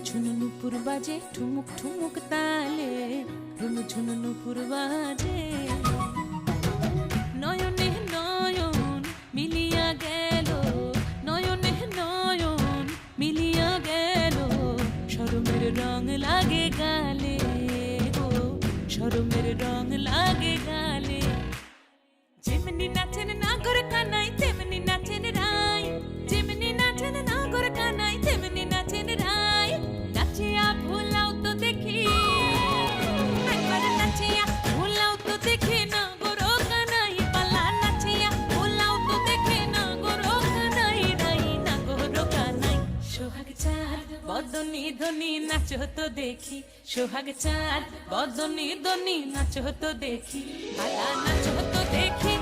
ঝুনু নুপুর বাজে ঠুমুক ঠুমুক তালে, ঝুনু নুপুর বাজে। নয়নে নয়ন মিলিয়া গেল, নয়নে নয়ন মিলিয়া গেল, শরমের রং লাগে গালে গো, শরমের রং লাগে গালে। যেমনি নাচেন নাগর কানাই তেমনি নাচেন রাই, যেমনি নাচেন নাগর কানাই তেমনি নাচেন রাই। নাচিয়া ভোলাও তো দেখি, একবার নাচিয়া ভোলাও তো দেখি নাগর কানাই পালা, নাচিয়া ভোলাও তো দেখি নাগর কানাই রাই, নাগর কানাই। সোহাগ চাঁদ বদনি ধনি নাচো তো দেখি, সোহাগ চাঁদ বদনি ধনি নাচো তো দেখি, পালা নাচো তো দেখি।